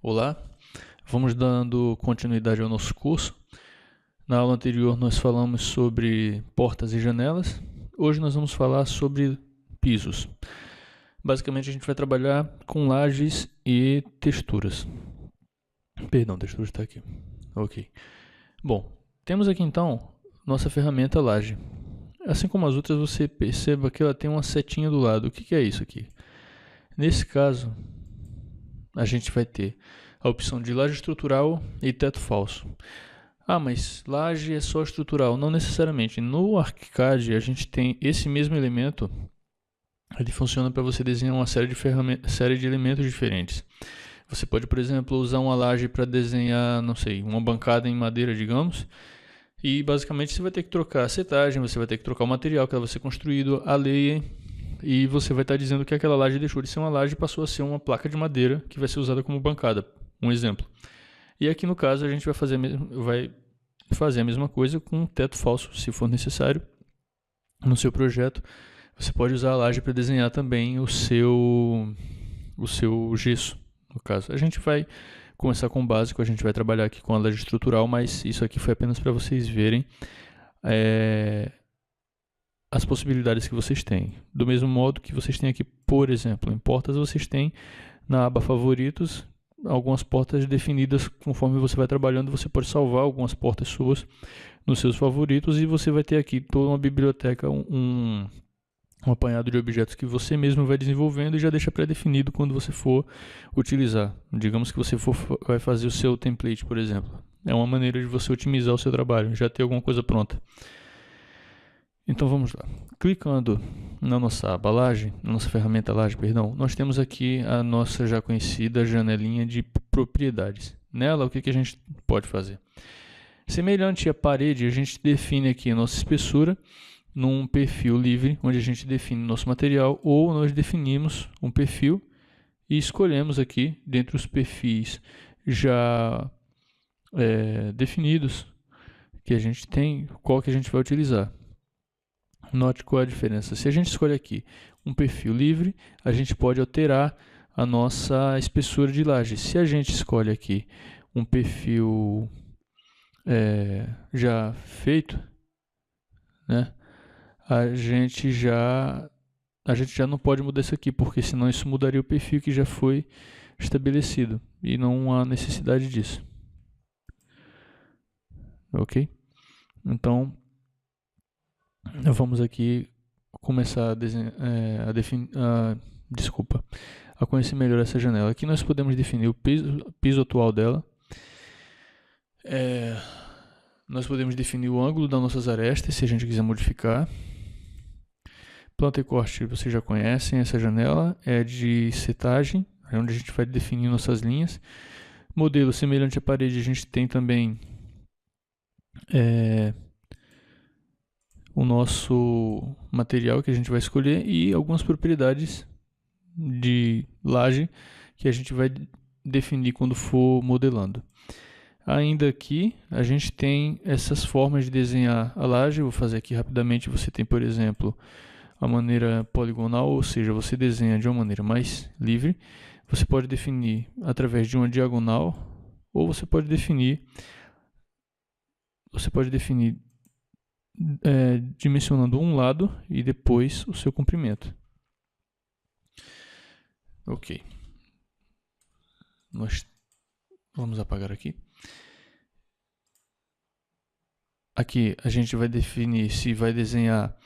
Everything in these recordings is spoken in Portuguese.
Olá, vamos dando continuidade ao nosso curso. Na aula anterior nós falamos sobre portas e janelas. Hoje nós vamos falar sobre pisos. Basicamente a gente vai trabalhar com lajes e texturas. Perdão, textura está aqui. Ok. Bom, temos aqui então nossa ferramenta laje. Assim como as outras, você perceba que ela tem uma setinha do lado. O que é isso aqui? Nesse caso, a gente vai ter a opção de laje estrutural e teto falso. Ah, mas laje é só estrutural. Não necessariamente. No ArchiCAD a gente tem esse mesmo elemento. Ele funciona para você desenhar uma série de elementos diferentes. Você pode, por exemplo, usar uma laje para desenhar, não sei, uma bancada em madeira, digamos. E basicamente você vai ter que trocar a setagem, você vai ter que trocar o material que ela vai ser construído, a lei, e você vai estar dizendo que aquela laje deixou de ser uma laje e passou a ser uma placa de madeira que vai ser usada como bancada. Um exemplo. E aqui no caso a gente vai fazer a mesma coisa com um teto falso, se for necessário. No seu projeto, você pode usar a laje para desenhar também o seu gesso, no caso. A gente vai começar com o básico, a gente vai trabalhar aqui com a laje estrutural, mas isso aqui foi apenas para vocês verem as possibilidades que vocês têm. Do mesmo modo que vocês têm aqui, por exemplo, em portas, vocês têm na aba favoritos algumas portas definidas. Conforme você vai trabalhando, você pode salvar algumas portas suas nos seus favoritos e você vai ter aqui toda uma biblioteca, um apanhado de objetos que você mesmo vai desenvolvendo e já deixa pré-definido quando você for utilizar. Digamos que você vai fazer o seu template, por exemplo. É uma maneira de você otimizar o seu trabalho, já ter alguma coisa pronta. Então vamos lá. Clicando na nossa aba laje, na nossa ferramenta laje, nós temos aqui a nossa já conhecida janelinha de propriedades. Nela, o que a gente pode fazer? Semelhante à parede, a gente define aqui a nossa espessura num perfil livre, onde a gente define nosso material, ou nós definimos um perfil e escolhemos aqui, dentre os perfis já definidos que a gente tem, qual que a gente vai utilizar. Note qual é a diferença. Se a gente escolhe aqui um perfil livre, a gente pode alterar a nossa espessura de laje. Se a gente escolhe aqui um perfil já feito, né, a gente já não pode mudar isso aqui, porque senão isso mudaria o perfil que já foi estabelecido e não há necessidade disso. Ok? Então, vamos aqui começar a conhecer melhor essa janela. Aqui nós podemos definir o piso atual dela. Nós podemos definir o ângulo das nossas arestas, se a gente quiser modificar. Planta e corte, vocês já conhecem. Essa janela é de setagem, é onde a gente vai definir nossas linhas. Modelo semelhante à parede, a gente tem também o nosso material que a gente vai escolher e algumas propriedades de laje que a gente vai definir quando for modelando. Ainda aqui a gente tem essas formas de desenhar a laje. Eu vou fazer aqui rapidamente. Você tem, por exemplo, a maneira poligonal, ou seja, você desenha de uma maneira mais livre. Você pode definir através de uma diagonal, ou você pode definir dimensionando um lado e depois o seu comprimento. Ok. Nós vamos apagar aqui. Aqui a gente vai definir se vai desenhar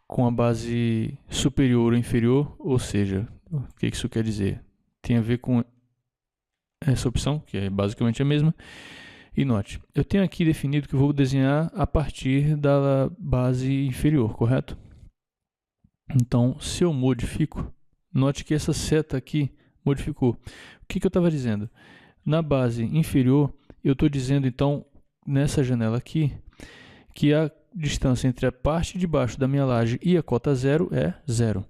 com a base superior ou inferior, ou seja, o que isso quer dizer? Tem a ver com essa opção, que é basicamente a mesma. E note, eu tenho aqui definido que eu vou desenhar a partir da base inferior, correto? Então, se eu modifico, note que essa seta aqui modificou. O que eu estava dizendo? Na base inferior, eu estou dizendo então, nessa janela aqui, que a distância entre a parte de baixo da minha laje e a cota zero é 0.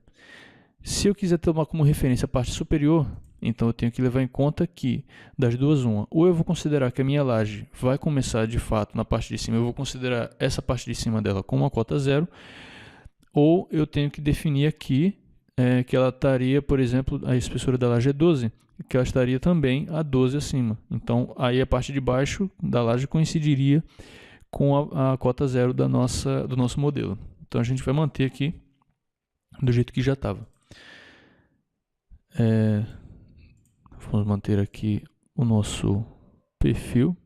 Se eu quiser tomar como referência a parte superior, então eu tenho que levar em conta que das duas uma. Ou eu vou considerar que a minha laje vai começar de fato na parte de cima, eu vou considerar essa parte de cima dela como a cota zero, ou eu tenho que definir aqui que ela estaria, por exemplo, a espessura da laje é 12, que ela estaria também a 12 acima. Então, aí a parte de baixo da laje coincidiria com a cota zero do nosso modelo. Então, a gente vai manter aqui do jeito que já estava. Vamos manter aqui o nosso perfil.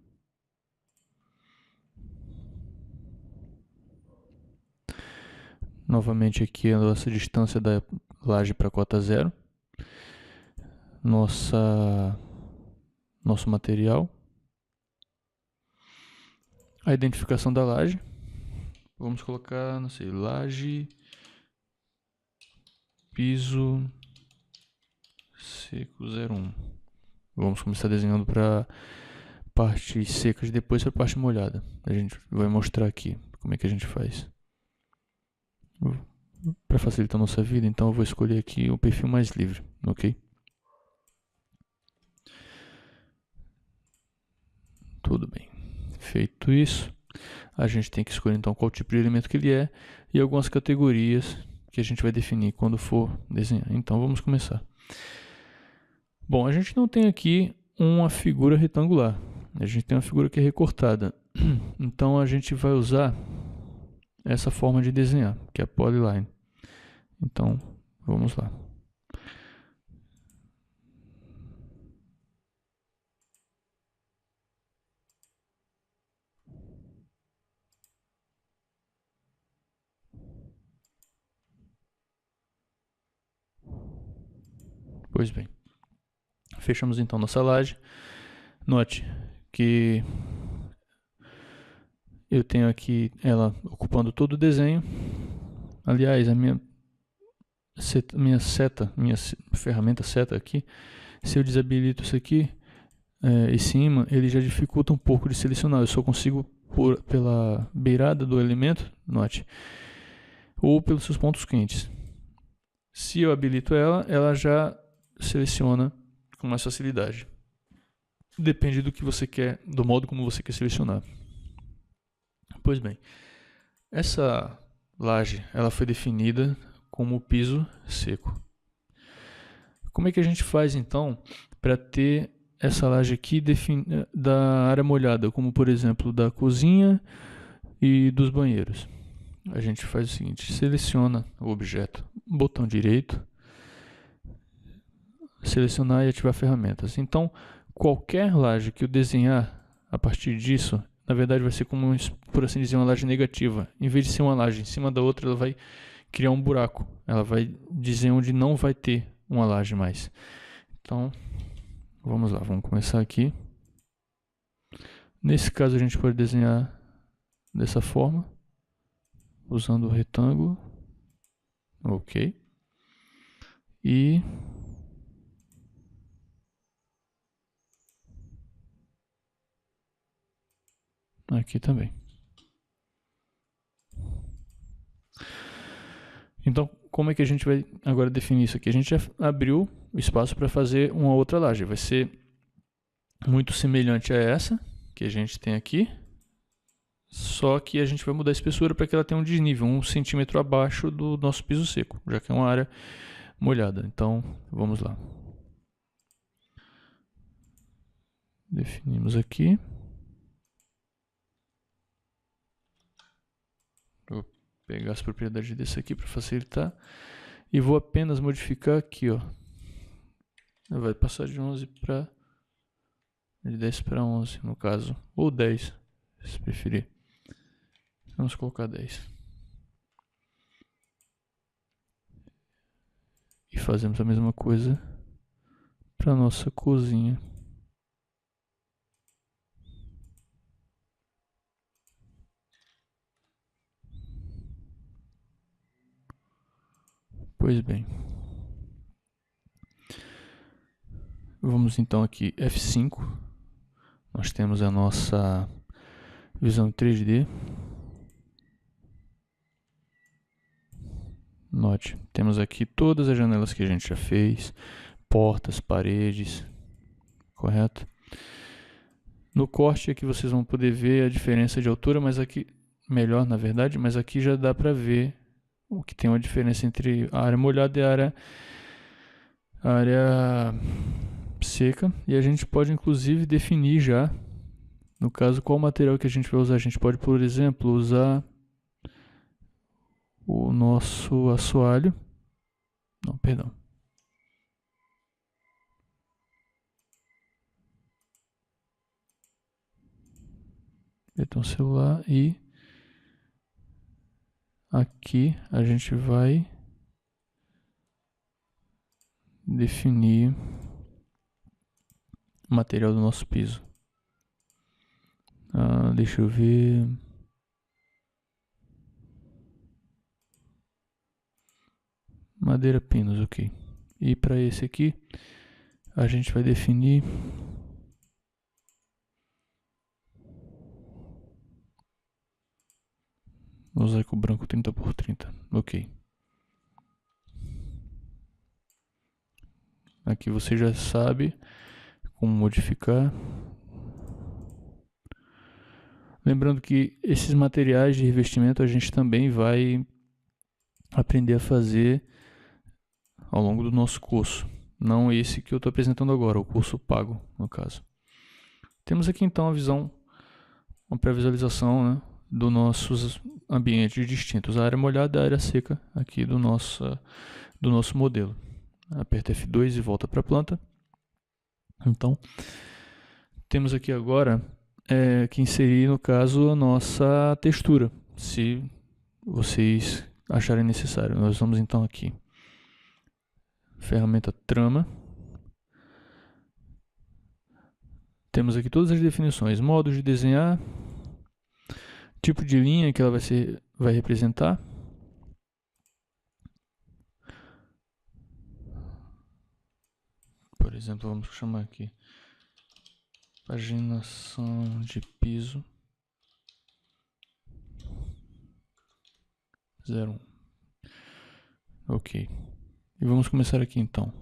Novamente aqui a nossa distância da laje para a cota zero. Nosso material. A identificação da laje. Vamos colocar, não sei, laje, piso seco 01. Vamos começar desenhando para partes secas e depois para a parte molhada. A gente vai mostrar aqui como é que a gente faz. Para facilitar a nossa vida, então eu vou escolher aqui o perfil mais livre, ok? Tudo bem. Feito isso, a gente tem que escolher então qual tipo de elemento que ele é e algumas categorias que a gente vai definir quando for desenhar. Então vamos começar. Bom, a gente não tem aqui uma figura retangular. A gente tem uma figura que é recortada. Então a gente vai usar essa forma de desenhar, que é a polyline. Então, vamos lá. Pois bem, fechamos então nossa laje. Note que eu tenho aqui ela ocupando todo o desenho. Aliás, a minha ferramenta seta aqui, se eu desabilito isso aqui, esse imã, ele já dificulta um pouco de selecionar. Eu só consigo pela beirada do elemento, note, ou pelos seus pontos quentes. Se eu habilito ela, ela já seleciona com mais facilidade. Depende do que você quer, do modo como você quer selecionar. Pois bem, essa laje ela foi definida como piso seco. Como é que a gente faz então para ter essa laje aqui da área molhada, como por exemplo da cozinha e dos banheiros? A gente faz o seguinte: seleciona o objeto, botão direito, selecionar e ativar ferramentas. Então, qualquer laje que eu desenhar a partir disso, na verdade vai ser como, por assim dizer, uma laje negativa. Em vez de ser uma laje em cima da outra, ela vai criar um buraco. Ela vai dizer onde não vai ter uma laje mais. Então, vamos lá, vamos começar aqui. Nesse caso, a gente pode desenhar dessa forma, usando o retângulo. Ok. E aqui também. Então, como é que a gente vai agora definir isso aqui? A gente já abriu o espaço para fazer uma outra laje. Vai ser muito semelhante a essa que a gente tem aqui, só que a gente vai mudar a espessura para que ela tenha um desnível, 1 centímetro abaixo do nosso piso seco, já que é uma área molhada. Então, vamos lá. Definimos aqui. Vou pegar as propriedades desse aqui para facilitar. E vou apenas modificar aqui, ó. Vai passar de 11 para... de 10 para 11, no caso. Ou 10, se preferir. Vamos colocar 10. E fazemos a mesma coisa para nossa cozinha. Pois bem. Vamos então aqui F5. Nós temos a nossa visão em 3D. Note, temos aqui todas as janelas que a gente já fez, portas, paredes, correto? No corte aqui vocês vão poder ver a diferença de altura, mas aqui, melhor na verdade, mas aqui já dá para ver o que tem uma diferença entre a área molhada e a área seca, e a gente pode inclusive definir já, no caso, qual material que a gente vai usar. A gente pode, por exemplo, usar o nosso assoalho. Não, perdão. Betão celular, e aqui a gente vai definir o material do nosso piso. Deixa eu ver. Madeira pinos, ok. E para esse aqui, a gente vai definir mosaico branco 30x30, ok. Aqui você já sabe como modificar. Lembrando que esses materiais de revestimento a gente também vai aprender a fazer ao longo do nosso curso. Não esse que eu estou apresentando agora, o curso pago, no caso. Temos aqui então a visão, uma pré-visualização, né, dos nossos ambientes distintos. A área molhada e a área seca aqui do nosso modelo. Aperta F2 e volta para a planta. Então, temos aqui agora que inserir, no caso, a nossa textura, se vocês acharem necessário. Nós vamos então aqui, ferramenta trama. Temos aqui todas as definições, modos de desenhar, tipo de linha que ela vai representar. Por exemplo, vamos chamar aqui paginação de piso 01. Ok. E vamos começar aqui então.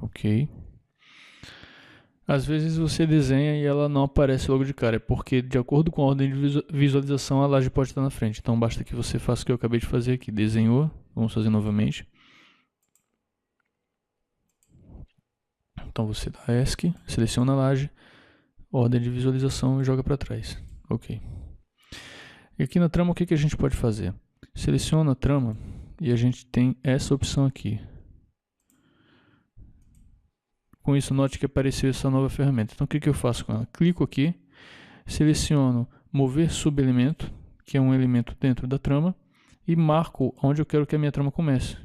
Ok. Às vezes você desenha e ela não aparece logo de cara, é porque de acordo com a ordem de visualização a laje pode estar na frente. Então basta que você faça o que eu acabei de fazer aqui. Desenhou, vamos fazer novamente. Então você dá ESC, seleciona a laje, ordem de visualização e joga para trás. Ok. E aqui na trama o que a gente pode fazer? Seleciona a trama e a gente tem essa opção aqui. Com isso, note que apareceu essa nova ferramenta. Então o que eu faço com ela? Clico aqui, seleciono mover subelemento, que é um elemento dentro da trama, e marco onde eu quero que a minha trama comece.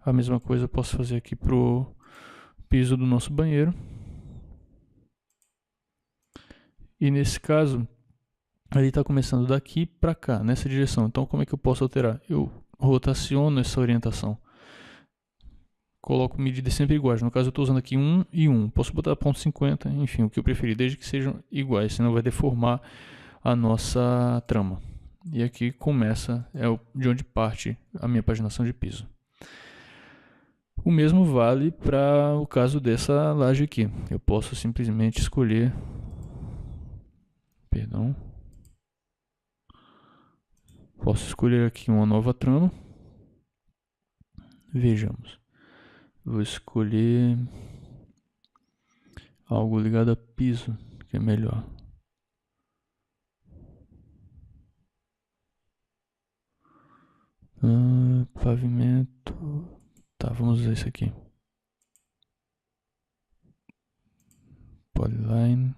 A mesma coisa eu posso fazer aqui para o piso do nosso banheiro. E nesse caso, ele está começando daqui para cá, nessa direção. Então como é que eu posso alterar? Eu rotaciono essa orientação. Coloco medidas sempre iguais. No caso eu estou usando aqui 1 e 1. Posso botar ponto .50, enfim, o que eu preferir, desde que sejam iguais, senão vai deformar a nossa trama. E aqui começa, de onde parte a minha paginação de piso. O mesmo vale para o caso dessa laje aqui. Eu posso simplesmente escolher, posso escolher aqui uma nova trama. Vejamos. Vou escolher algo ligado a piso, que é melhor. Pavimento. Tá, vamos usar isso aqui. Polyline.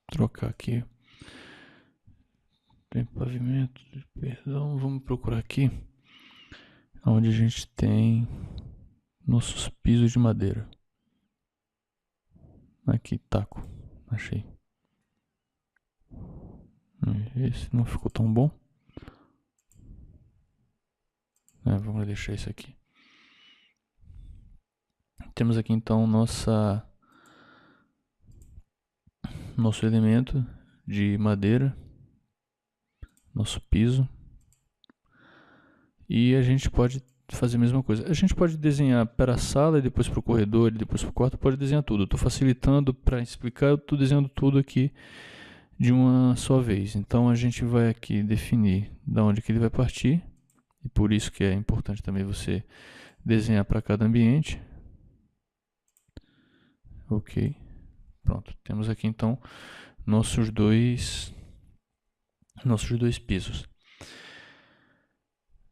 Trocar aqui. Tem pavimento, perdão, vamos procurar aqui onde a gente tem nossos pisos de madeira. Aqui, taco, achei. Esse não ficou tão bom. Vamos deixar isso aqui. Temos aqui então nosso elemento de madeira, nosso piso. E a gente pode fazer a mesma coisa. A gente pode desenhar para a sala, e depois para o corredor, e depois para o quarto, pode desenhar tudo. Eu estou facilitando para explicar, eu estou desenhando tudo aqui de uma só vez. Então a gente vai aqui definir de onde que ele vai partir, e por isso que é importante também você desenhar para cada ambiente. Ok, pronto. Temos aqui então nossos dois pisos.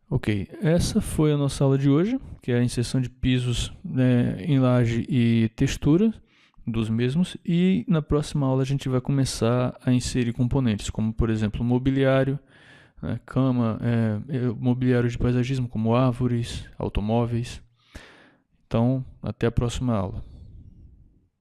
Ok, essa foi a nossa aula de hoje, que é a inserção de pisos em laje e textura dos mesmos. E na próxima aula a gente vai começar a inserir componentes, como por exemplo mobiliário, cama, mobiliário de paisagismo, como árvores, automóveis. Então, até a próxima aula.